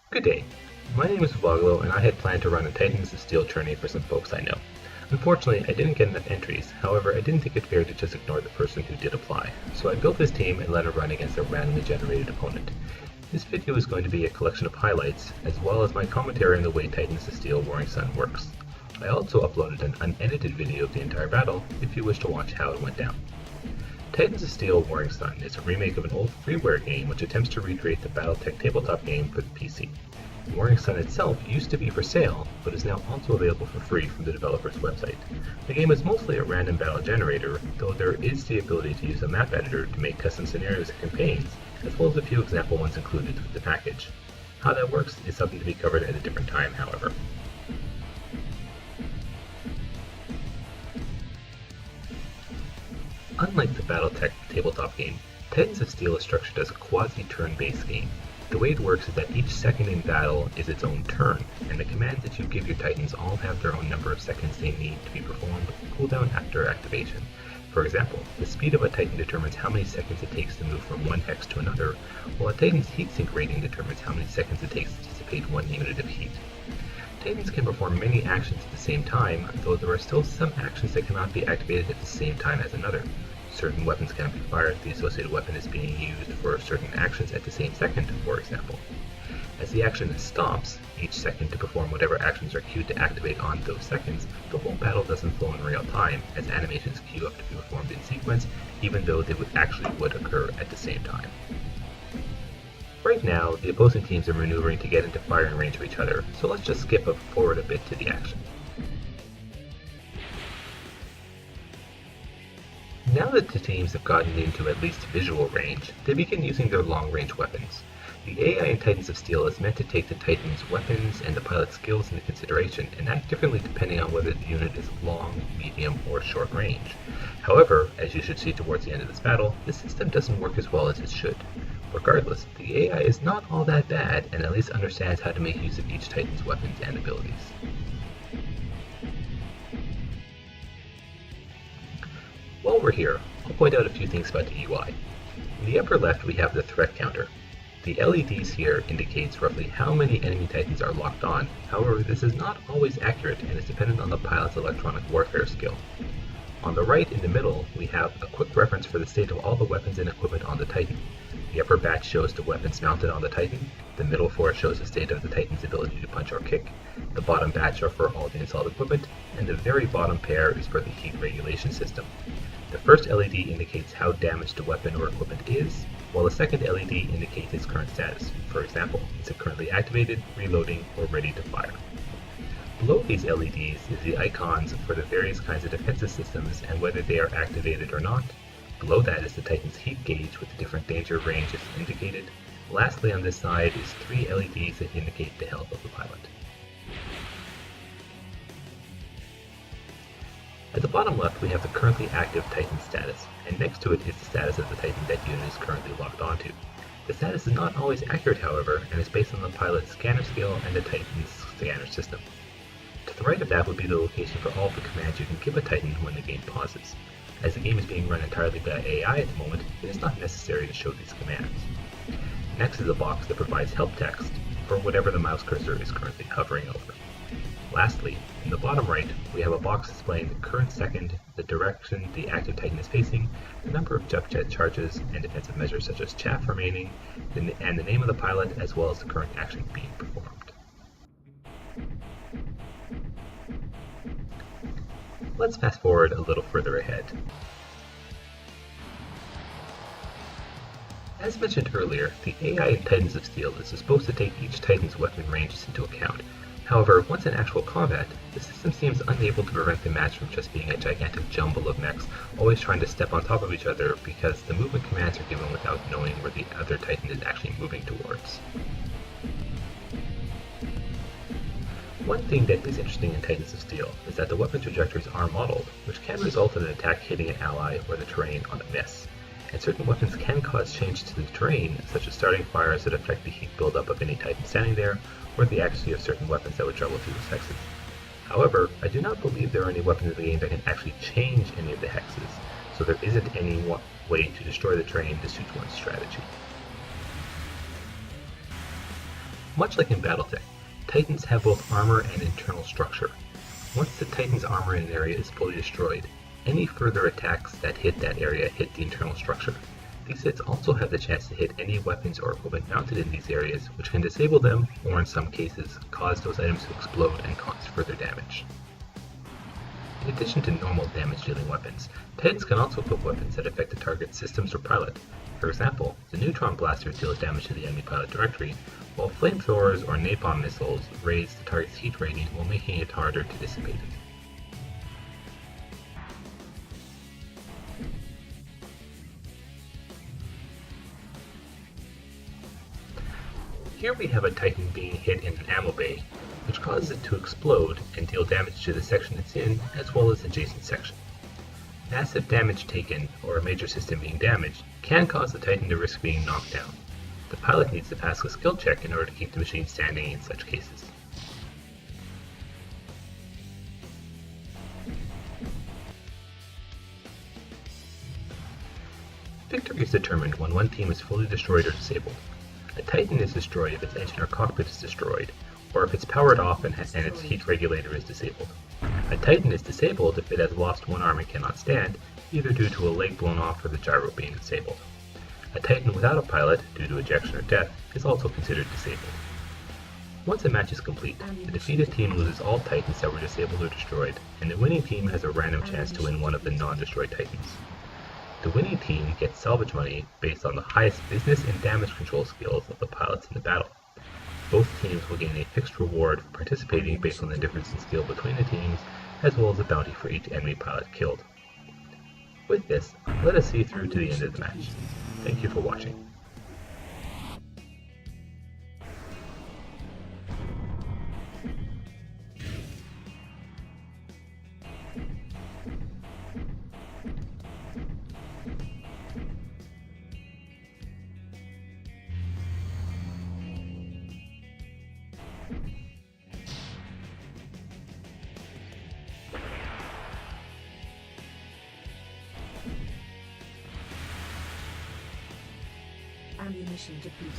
Good day. My name is Voglo, and I had planned to run a Titans of Steel tourney for some folks I know. Unfortunately, I didn't get enough entries. However, I didn't think it fair to just ignore the person who did apply, so I built this team and let him run against a randomly generated opponent. This video is going to be a collection of highlights, as well as my commentary on the way Titans of Steel Warring Sun works. I also uploaded an unedited video of the entire battle, if you wish to watch how it went down. Titans of Steel Warring Sun is a remake of an old freeware game which attempts to recreate the BattleTech tabletop game for the PC. Warring Sun itself used to be for sale, but is now also available for free from the developer's website. The game is mostly a random battle generator, though there is the ability to use a map editor to make custom scenarios and campaigns, as well as a few example ones included with the package. How that works is something to be covered at a different time, however. Unlike the BattleTech tabletop game, Titans of Steel is structured as a quasi-turn-based game. The way it works is that each second in battle is its own turn, and the commands that you give your Titans all have their own number of seconds they need to be performed with cooldown after activation. For example, the speed of a Titan determines how many seconds it takes to move from one hex to another, while a Titan's heatsink rating determines how many seconds it takes to dissipate one unit of heat. Titans can perform many actions at the same time, though there are still some actions that cannot be activated at the same time as another. Certain weapons cannot be fired if the associated weapon is being used for certain actions at the same second, for example. As the action stops, each second to perform whatever actions are queued to activate on those seconds, the whole battle doesn't flow in real time, as animations queue up to be performed in sequence, even though they would occur at the same time. Right now, the opposing teams are maneuvering to get into firing range of each other, so let's just skip forward a bit to the action. Now that the teams have gotten into at least visual range, they begin using their long-range weapons. The AI in Titans of Steel is meant to take the Titan's weapons and the pilot's skills into consideration and act differently depending on whether the unit is long, medium, or short range. However, as you should see towards the end of this battle, the system doesn't work as well as it should. Regardless, the AI is not all that bad and at least understands how to make use of each Titan's weapons and abilities. While we're here, I'll point out a few things about the UI. In the upper left we have the threat counter. The LEDs here indicates roughly how many enemy Titans are locked on, however this is not always accurate and is dependent on the pilot's electronic warfare skill. On the right in the middle we have a quick reference for the state of all the weapons and equipment on the Titan. The upper batch shows the weapons mounted on the Titan, the middle four shows the state of the Titan's ability to punch or kick, the bottom batch are for all the installed equipment, and the very bottom pair is for the heat regulation system. The first LED indicates how damaged the weapon or equipment is, while the second LED indicates its current status. For example, is it currently activated, reloading, or ready to fire? Below these LEDs is the icons for the various kinds of defensive systems and whether they are activated or not. Below that is the Titan's heat gauge with the different danger ranges indicated. Lastly on this side is 3 LEDs that indicate the health of the pilot. At the bottom left we have the currently active Titan status, and next to it is the status of the Titan that unit is currently locked onto. The status is not always accurate however, and is based on the pilot's scanner skill and the Titan's scanner system. To the right of that would be the location for all the commands you can give a Titan when the game pauses. As the game is being run entirely by AI at the moment, it is not necessary to show these commands. Next is a box that provides help text for whatever the mouse cursor is currently hovering over. Lastly, in the bottom right, we have a box displaying the current second, the direction the active Titan is facing, the number of jump jet charges, and defensive measures such as chaff remaining, and the name of the pilot as well as the current action being performed. Let's fast forward a little further ahead. As mentioned earlier, the AI in Titans of Steel is supposed to take each Titan's weapon ranges into account. However, once in actual combat, the system seems unable to prevent the match from just being a gigantic jumble of mechs, always trying to step on top of each other because the movement commands are given without knowing where the other Titan is actually moving towards. One thing that is interesting in Titans of Steel is that the weapon trajectories are modeled, which can result in an attack hitting an ally or the terrain on a miss. And certain weapons can cause change to the terrain, such as starting fires that affect the heat buildup of any Titan standing there, or the accuracy of certain weapons that would travel through those hexes. However, I do not believe there are any weapons in the game that can actually change any of the hexes, so there isn't any way to destroy the terrain to suit one's strategy. Much like in Battletech, Titans have both armor and internal structure. Once the Titan's armor in an area is fully destroyed, any further attacks that hit that area hit the internal structure. These hits also have the chance to hit any weapons or equipment mounted in these areas, which can disable them, or in some cases, cause those items to explode and cause further damage. In addition to normal damage-dealing weapons, Titans can also equip weapons that affect the target's systems or pilot. For example, the neutron blaster deals damage to the enemy pilot directly, while flamethrowers or napalm missiles raise the target's heat rating while making it harder to dissipate it. Here we have a Titan being hit in an ammo bay, which causes it to explode and deal damage to the section it's in, as well as adjacent sections. Massive damage taken, or a major system being damaged, can cause the Titan to risk being knocked down. The pilot needs to pass a skill check in order to keep the machine standing in such cases. Victory is determined when one team is fully destroyed or disabled. A Titan is destroyed if its engine or cockpit is destroyed, or if it's powered off and its heat regulator is disabled. A Titan is disabled if it has lost one arm and cannot stand, either due to a leg blown off or the gyro being disabled. A Titan without a pilot, due to ejection or death, is also considered disabled. Once a match is complete, the defeated team loses all Titans that were disabled or destroyed, and the winning team has a random chance to win one of the non-destroyed Titans. The winning team gets salvage money based on the highest business and damage control skills of the pilots in the battle. Both teams will gain a fixed reward for participating based on the difference in skill between the teams, as well as a bounty for each enemy pilot killed. With this, let us see through to the end of the match. Thank you for watching. Ammunition depleted.